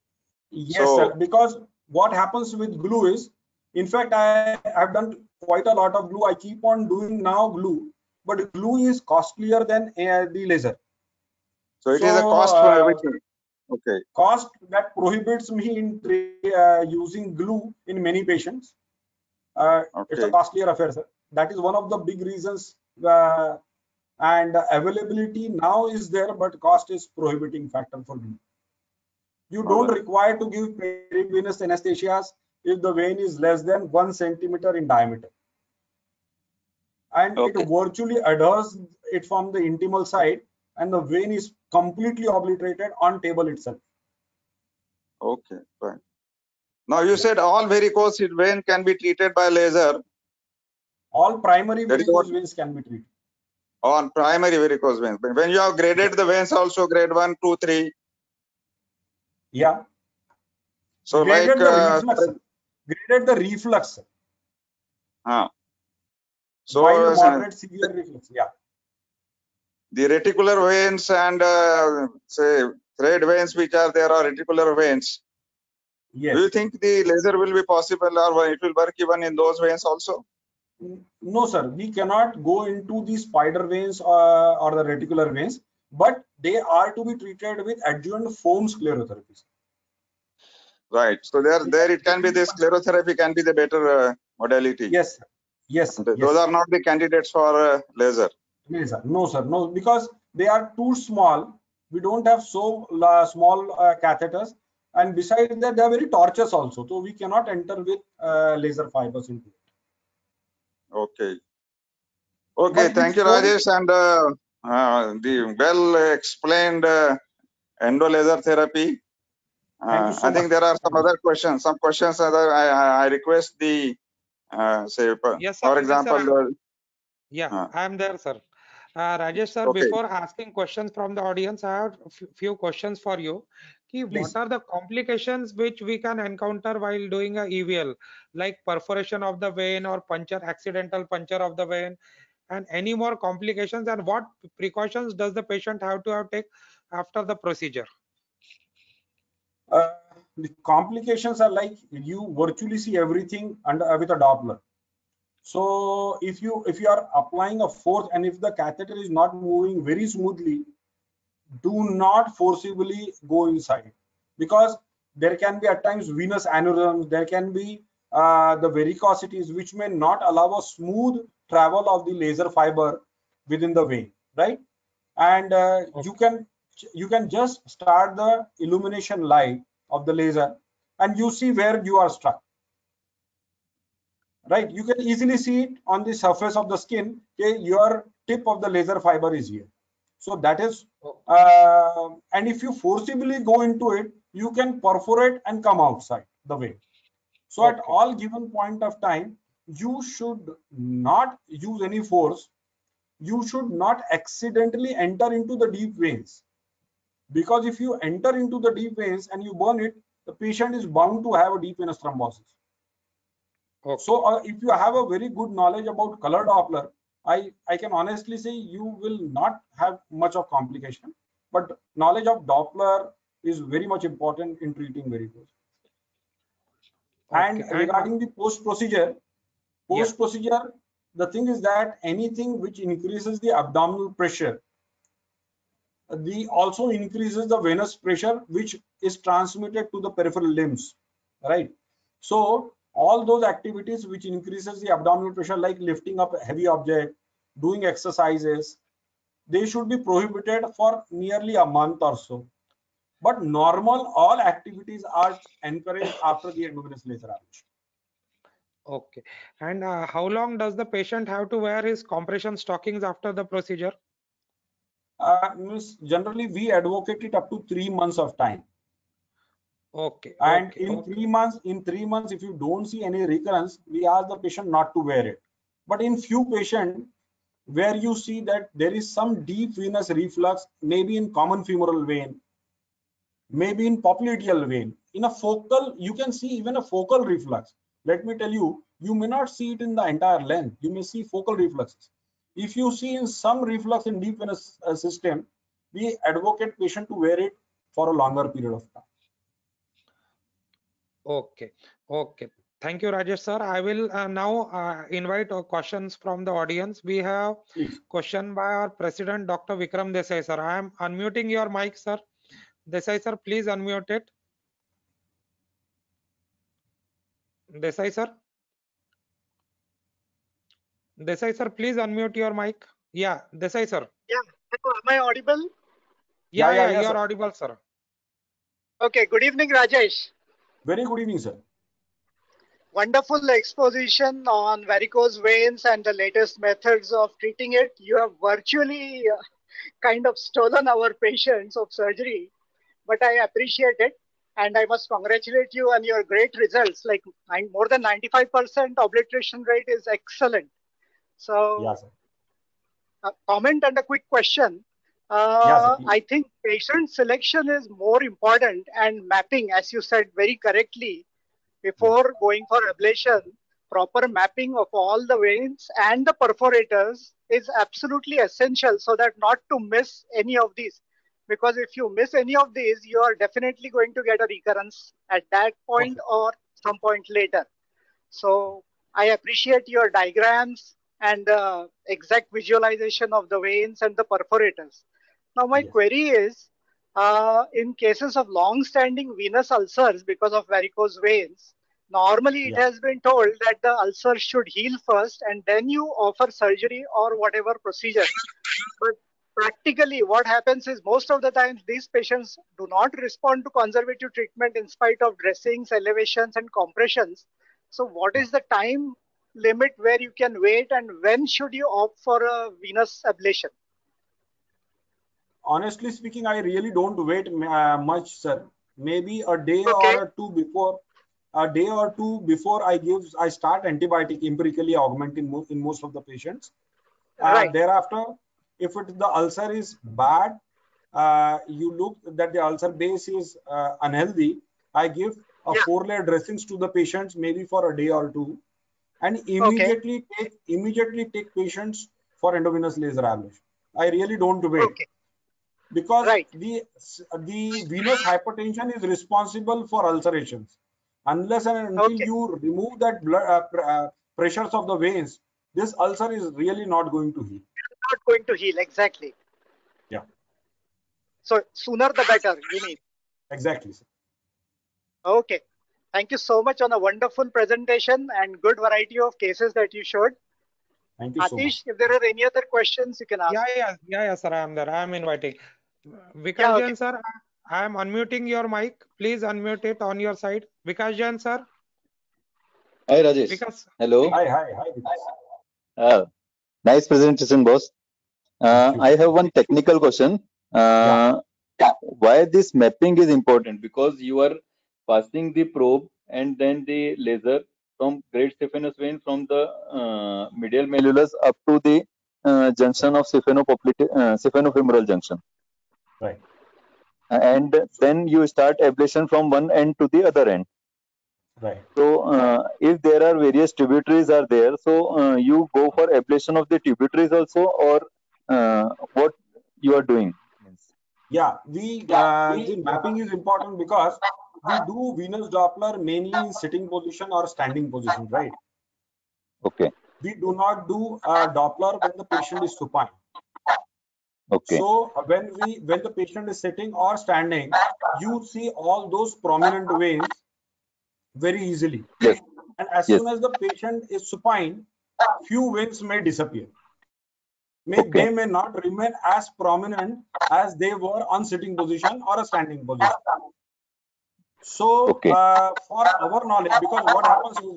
Yes, sir, because what happens with glue is, in fact, I have done quite a lot of glue. I keep on doing now glue, but glue is costlier than the laser. So it is a cost okay. Cost that prohibits me in using glue in many patients. It's a costlier affair, sir. That is one of the big reasons. And availability now is there, but cost is prohibiting factor for glue. You don't require to give perivenous anesthesias if the vein is less than 1 centimeter in diameter. And it virtually adheres it from the intimal side, and the vein is completely obliterated on table itself. Okay, fine. Now you said all varicose vein can be treated by laser. All primary varicose veins can be treated. On primary varicose veins. When you have graded the veins also, grade 1, 2, 3. Yeah. So graded like the reflux. Graded the reflux. So mild, moderate, severe reflux. Yeah. The reticular veins and say thread veins which are there are reticular veins. Yes. Do you think the laser will be possible or it will work even in those veins also? No, sir. We cannot go into the spider veins or the reticular veins, but they are to be treated with adjuvant foam sclerotherapy. Right. So there it can be the sclerotherapy can be the better modality. Yes, sir. Yes. Those are not the candidates for laser. Laser. No, sir. No, because they are too small. We don't have so small catheters, and besides that, they are very tortuous also. So we cannot enter with laser fibers into it. Okay. Okay. Thank you, Rajesh, and the well explained endo laser therapy. I think there are some other questions. Some questions I request the say Yes, sir. for example. Yes, sir. I am there, sir. Rajesh sir, before asking questions from the audience, I have a few questions for you. What are the complications which we can encounter while doing a EVL, like perforation of the vein or puncture, accidental puncture of the vein, and any more complications, and what precautions does the patient have to take after the procedure? The complications are like you virtually see everything under with a Doppler. So if you are applying a force and if the catheter is not moving very smoothly, do not forcibly go inside, because there can be at times venous aneurysms, there can be the varicosities which may not allow a smooth travel of the laser fiber within the vein, right? And you can just start the illumination light of the laser and you see where you are struck. Right, you can easily see it on the surface of the skin. Okay, your tip of the laser fiber is here. So that is, and if you forcibly go into it, you can perforate and come outside the vein. So at all given point of time, you should not use any force. You should not accidentally enter into the deep veins, because if you enter into the deep veins and you burn it, the patient is bound to have a deep venous thrombosis. So if you have a very good knowledge about color Doppler, I can honestly say you will not have much of complication, but knowledge of Doppler is very much important in treating varicose. And Okay. regarding the post procedure, the thing is that anything which increases the abdominal pressure, also increases the venous pressure, which is transmitted to the peripheral limbs, right? So all those activities which increases the abdominal pressure, like lifting up a heavy object, doing exercises, they should be prohibited for nearly a month or so. But normal, all activities are encouraged after the endovenous laser ablation. Okay. And how long does the patient have to wear his compression stockings after the procedure? Generally, we advocate it up to 3 months of time. Okay. And Okay. in 3 months, if you don't see any recurrence, we ask the patient not to wear it. But in few patients where you see that there is some deep venous reflux, maybe in common femoral vein, maybe in popliteal vein, in a focal, you can see even a focal reflux. Let me tell you, you may not see it in the entire length. You may see focal refluxes. If you see in some reflux in deep venous system, we advocate patient to wear it for a longer period of time. Okay. Okay. Thank you, Rajesh sir. I will now invite questions from the audience. We have Please. question by our president, Dr. Vikram Desai sir. I am unmuting your mic, sir. Desai sir, please unmute it. Desai sir. Desai sir, please unmute your mic. Yeah, Desai sir. Yeah, am I audible? Yeah, you sir. are audible, sir. Okay, good evening, Rajesh. Very good evening, sir. Wonderful exposition on varicose veins and the latest methods of treating it. You have virtually kind of stolen our patience of surgery, but I appreciate it. And I must congratulate you on your great results. Like more than 95% obliteration rate is excellent. So, Yeah, sir. a comment and a quick question. Yes, I think patient selection is more important, and mapping, as you said very correctly, before going for ablation, proper mapping of all the veins and the perforators is absolutely essential so that not to miss any of these. Because if you miss any of these, you are definitely going to get a recurrence at that point or some point later. So I appreciate your diagrams and the exact visualization of the veins and the perforators. Now my query is, in cases of long-standing venous ulcers because of varicose veins, normally it has been told that the ulcer should heal first and then you offer surgery or whatever procedure. But practically what happens is most of the times these patients do not respond to conservative treatment in spite of dressings, elevations and compressions. So what is the time limit where you can wait and when should you opt for a venous ablation? Honestly speaking, I really don't wait much, sir. Maybe a day or two before. A day or two before I start antibiotic empirically augmenting in most of the patients. Thereafter, if the ulcer is bad, you look that the ulcer base is unhealthy, I give a 4-layer dressings to the patients maybe for a day or two, and immediately take patients for endovenous laser ablation. I really don't wait. Because the venous hypertension is responsible for ulcerations. Unless and until you remove that blood pressures of the veins, this ulcer is really not going to heal. Not going to heal, exactly. Yeah. So sooner the better, you mean? Exactly, sir. Okay. Thank you so much on a wonderful presentation and good variety of cases that you showed. Thank you so much. If there are any other questions, you can ask. Yeah, sir. I am there. I am inviting. Vikas Jain, sir, I am unmuting your mic. Please unmute it on your side. Vikas Jain, sir. Hi, Rajesh. Vikas. Hello. Hi. Nice presentation, boss. I have one technical question. Why this mapping is important? Because you are passing the probe and then the laser from great saphenous vein from the medial malleolus up to the junction of saphenofemoral junction. And then you start ablation from one end to the other end. Right. So if there are various tributaries are there, so you go for ablation of the tributaries also, or what you are doing? Yeah, the mapping is important because we do venous Doppler mainly in sitting position or standing position, right? Okay, We do not do a Doppler when the patient is supine. okay, So when the patient is sitting or standing, you see all those prominent veins very easily. yes, And as yes, soon as the patient is supine, few veins may disappear. okay, They may not remain as prominent as they were on sitting position or a standing position. So okay, for our knowledge, because what happens is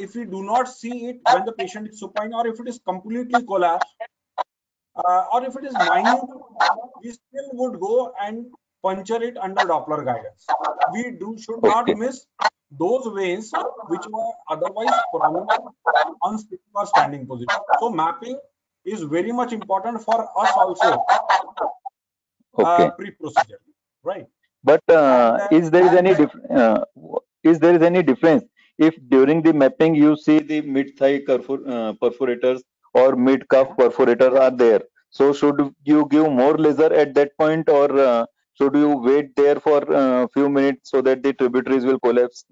if we do not see it when the patient is supine, or if it is completely collapsed, or if it is minute, we still would go and puncture it under Doppler guidance. We should not okay. miss those veins which were otherwise prominent on sitting or standing position. So mapping is very much important for us also Okay. pre-procedure, right? But And is there is any difference if during the mapping you see the mid thigh perforators or mid calf perforators are there? So should you give more laser at that point, or should you wait there for a few minutes so that the tributaries will collapse?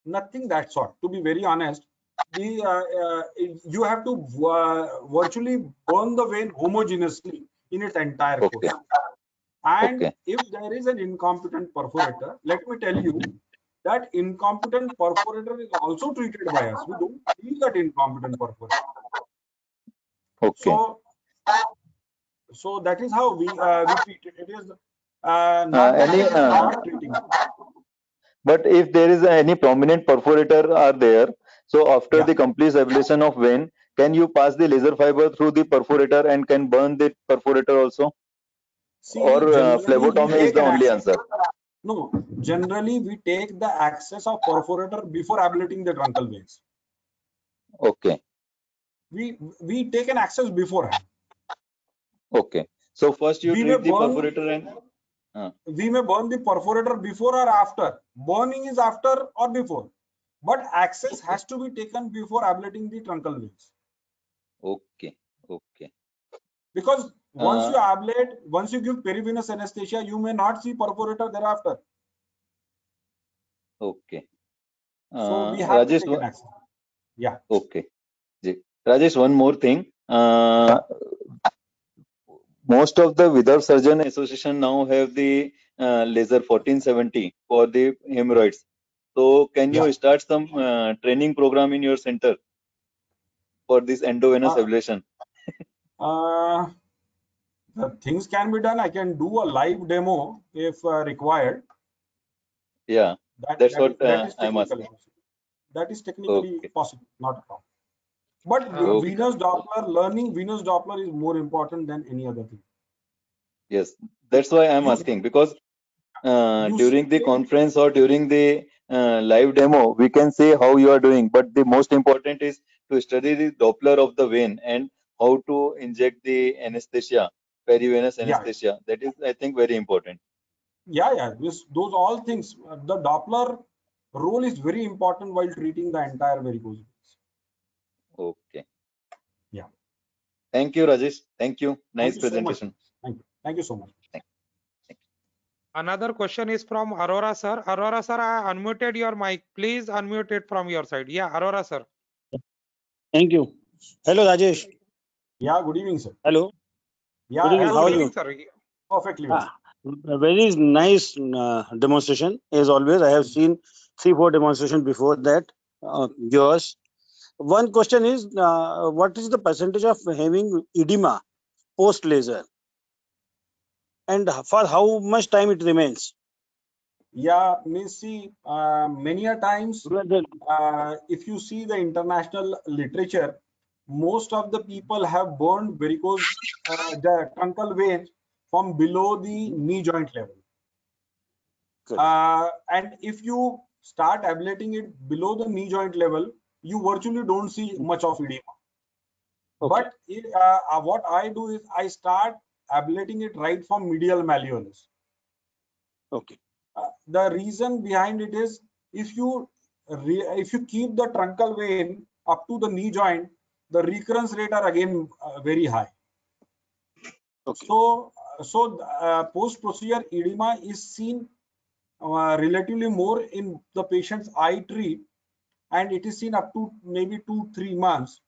nothing that sort. To be very honest, you have to virtually burn the vein homogeneously in its entire Okay, course. And okay, if there is an incompetent perforator, let me tell you that incompetent perforator is also treated by us. We don't feel that incompetent perforator. okay. So that is how we treat it. It is not that Any we are not treating it. But if there is any prominent perforator are there, so after Yeah. the complete ablation of vein, can you pass the laser fiber through the perforator and can burn the perforator also? Or See, generally we phlebotomy is take the an only access. answer? No, generally we take the access of perforator before ablating the truncal veins. Okay, We take an access beforehand. okay. So first you We may treat the burn perforator and we may burn the perforator before or after. Burning is after or before, but access okay, has to be taken before ablating the truncal veins. okay, okay. Because once you Uh, ablate, once you give perivenous anesthesia, you may not see perforator thereafter. okay. So we have to Rajesh, take an access. Yeah. okay. Rajesh, one more thing. Yeah. Most of the without surgeon association now have the laser 1470 for the hemorrhoids. So can Yeah. you start some training program in your center for this endovenous Uh, ablation? uh, the things can be done. I can do a live demo if required. Yeah, That that's that is what that is I'm technically asking. possible. That is technically Okay, possible, not a problem. But okay. venous Doppler, learning venous Doppler is more important than any other thing. Yes, that's why I'm You asking, because you during the see, conference or during the live demo, we can say how you are doing, but the most important is to study the Doppler of the vein and how to inject the anesthesia, perivenous yeah, anesthesia. That is, I think, very important. yeah. Those all things. The Doppler role is very important while treating the entire varicose veins. Okay. Yeah. Thank you, Rajesh. Thank you. Thank Nice you so much. presentation. Thank you. Thank you so much. Thank Another question is from Aurora sir. Aurora sir, I unmuted your mic. Please unmute it from your side. Yeah, Aurora sir. Thank you. Hello, Rajesh. Yeah. Good evening, sir. Hello. Yeah. Good evening. Yeah, Hello, How are good sir. you? evening, sir. Perfectly well. A very nice demonstration. As always, I have seen 3-4 demonstrations before that. Yours. One question is, what is the percentage of having edema post laser, and for how much time it remains? Yeah, see, many a times, Good. if you see the international literature, most of the people have burned varicose, the truncal veins from below the knee joint level. And if you start ablating it below the knee joint level, you virtually don't see much of edema. Okay. But what I do is I start ablating it right from medial malleolus. Okay. The reason behind it is if you keep the truncal vein up to the knee joint, the recurrence rate are again very high. Okay. So post procedure edema is seen relatively more in the patients I treat, and it is seen up to maybe 2-3 months,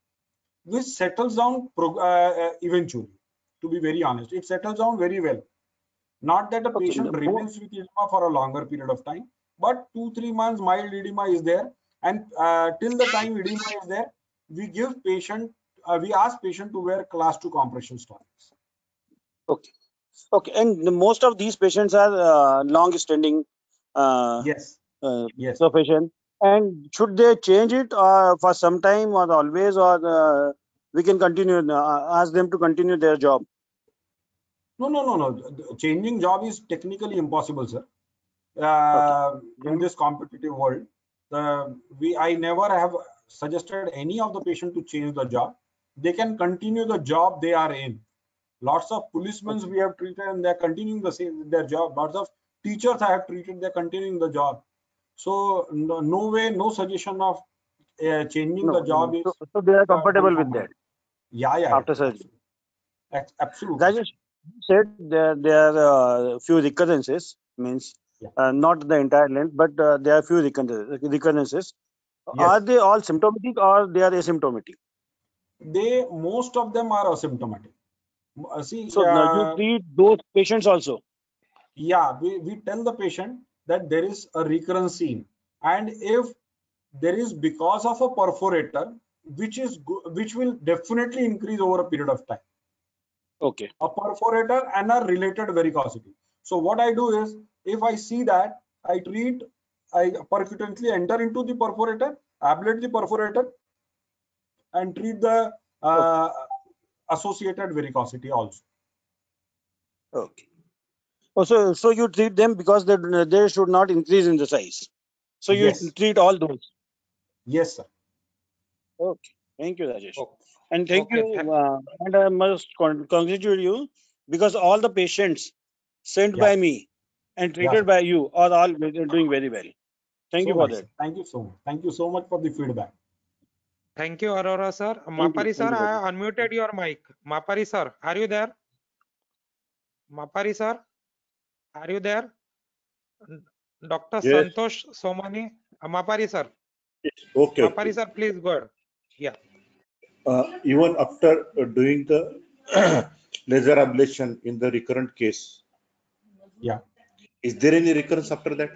which settles down eventually. To be very honest, it settles down very well. Not that a Okay, patient remains with edema for a longer period of time, but 2-3 months mild edema is there, and till the time edema is there, we give patient, we ask patient to wear class 2 compression stockings. Okay. Okay, and most of these patients are long-standing Yes. Yes. profession. And should they change it for some time or always, or we can continue, ask them to continue their job? No. Changing job is technically impossible, sir. In this competitive world, I never have suggested any of the patient to change the job. They can continue the job they are in. Lots of policemen we have treated and they are continuing their job. Lots of teachers I have treated, they are continuing the job. So no way, no suggestion of changing the job. So they are comfortable with that. Yeah. After surgery. Absolutely. Rajesh said there are few recurrences, means not the entire length, but there are few recurrences. Yes. Are they all symptomatic or they are asymptomatic? Most of them are asymptomatic. So you treat those patients also? Yeah, we tell the patient that there is a recurrence seen, and if there is because of a perforator, which will definitely increase over a period of time. Okay. A perforator and a related varicosity. So what I do is, if I see that, I percutantly enter into the perforator, ablate the perforator, and treat the associated varicosity also. Okay. So you treat them because they should not increase in the size. So you treat all those. Yes, sir. Okay. Thank you, Rajesh. And thank you. And I must congratulate you because all the patients sent by me and treated by you are all doing very well. Thank you for that. Thank you so much. Thank you so much for the feedback. Thank you, Arora sir. Mapari sir, I unmuted your mic. Mapari sir, are you there? Mapari sir, are you there? Dr. Santosh Somani, Mapari sir. Okay. Mapari sir, please go ahead. Yeah. Even after doing the laser ablation in the recurrent case, is there any recurrence after that?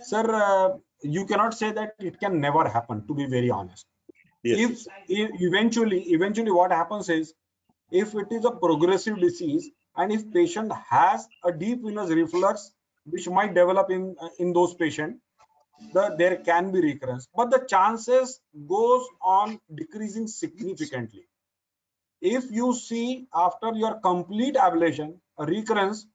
Sir, you cannot say that it can never happen, to be very honest. Yes. If eventually what happens is, if it is a progressive disease and if patient has a deep venous reflux which might develop in those patients, there can be recurrence, but the chances goes on decreasing significantly. If you see after your complete ablation a recurrence,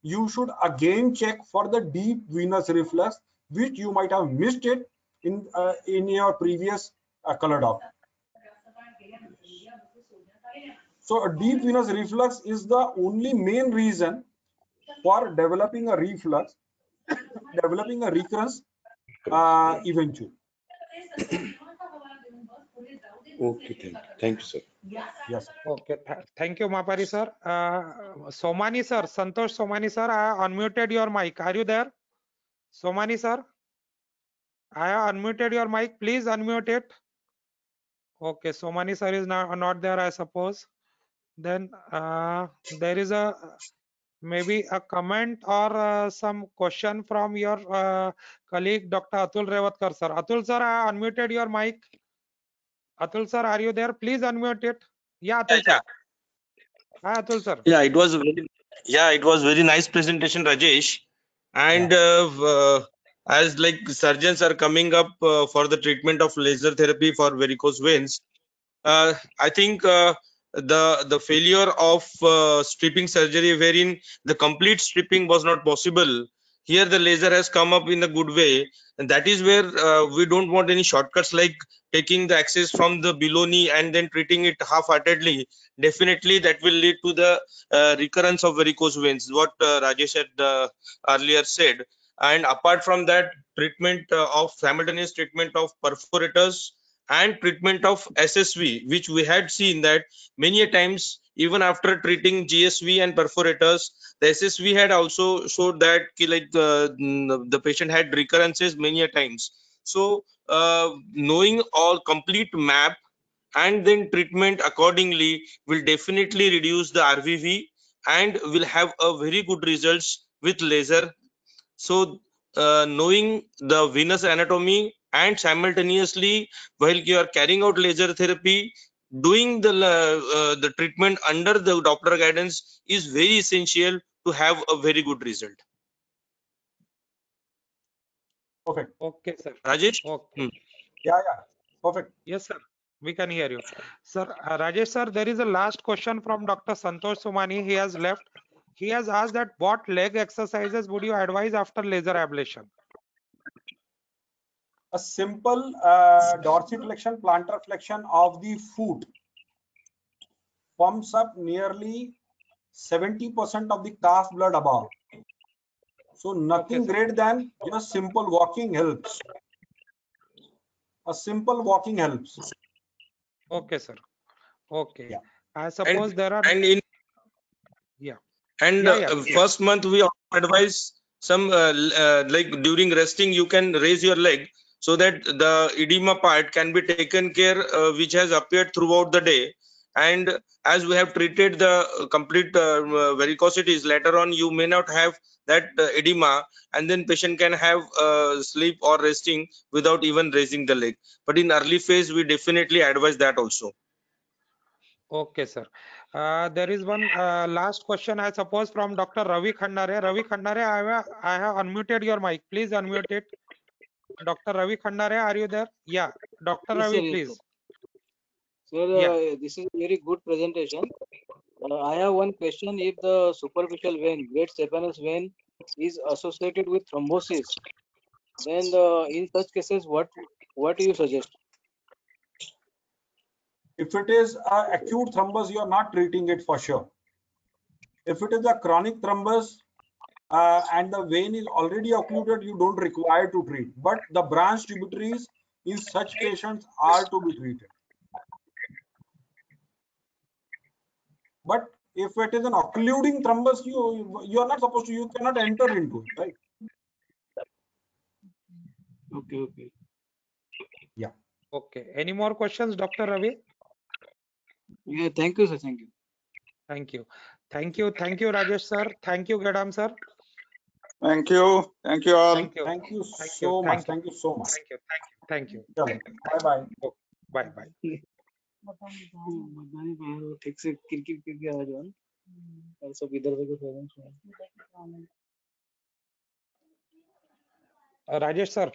you should again check for the deep venous reflux, which you might have missed it in your previous color doc. So a deep venous reflux is the only main reason for developing a reflux, developing a recurrence eventually. Okay, thank you, sir. Yes. Okay, thank you, Mapari sir. Somani sir, Santosh Somani sir, I unmuted your mic. Are you there? Somani sir, I unmuted your mic. Please unmute it. Okay, Somani sir is not there, I suppose. Then there is maybe a comment or some question from your colleague, Dr. Atul Revatkar sir. Atul sir, I unmuted your mic. Atul sir, are you there? Please unmute it. Yeah, Atul sir. Hi, Atul sir. Yeah, it was very nice presentation, Rajesh. And as like surgeons are coming up for the treatment of laser therapy for varicose veins, I think the failure of stripping surgery, wherein the complete stripping was not possible, here the laser has come up in a good way, and that is where we don't want any shortcuts like taking the axis from the below knee and then treating it half-heartedly. Definitely that will lead to the recurrence of varicose veins, what Rajesh had earlier said. And apart from that, treatment of simultaneous treatment of perforators and treatment of SSV, which we had seen that many a times even after treating GSV and perforators, the SSV had also showed that like the patient had recurrences many a times. So knowing all complete map and then treatment accordingly will definitely reduce the RVV and will have a very good results with laser. So knowing the venous anatomy and simultaneously while you are carrying out laser therapy, doing the treatment under the Doppler guidance is very essential to have a very good result. Perfect. Okay, sir. Rajesh? Okay. Yeah, perfect. Yes, sir. We can hear you. Sir, Rajesh, sir, there is a last question from Dr. Santosh Somani. He has left. He has asked that what leg exercises would you advise after laser ablation? A simple dorsiflexion, plantar flexion of the foot pumps up nearly 70% of the calf blood above. So nothing greater than just simple walking helps. A simple walking helps. Okay, sir. Okay. Yeah. I suppose there are. And in first month we advise some like during resting you can raise your leg so that the edema part can be taken care which has appeared throughout the day. And as we have treated the complete varicosities, later on you may not have that edema, and then patient can have sleep or resting without even raising the leg. But in early phase we definitely advise that also. Okay, sir. There is one last question, I suppose, from Dr. Ravi Khandare. Ravi Khandare, I have unmuted your mic. Please unmute it. Dr. Ravi Khandare, are you there? Yeah. Dr. Yes, Ravi, sir, please. Sir, this is a very good presentation. I have one question. If the superficial vein, great saphenous vein, is associated with thrombosis, then in such cases, what do you suggest? If it is acute thrombus, you are not treating it for sure. If it is a chronic thrombus and the vein is already occluded, you don't require to treat. But the branch tributaries in such patients are to be treated. But if it is an occluding thrombus, you are not supposed to, you cannot enter into it, right? Okay. Yeah. Okay. Any more questions, Dr. Ravi? Yeah, thank you, sir. Thank you. Thank you. Thank you. Thank you, Rajesh sir. Thank you, Gadam sir. Thank you. Thank you all. Thank you. Thank you Thank so you. much. Thank you. Thank you so much. Thank you. Thank you. Bye bye. Bye bye. ठीक से किरकिर आ जाओ और सब इधर उधर Rajesh sir.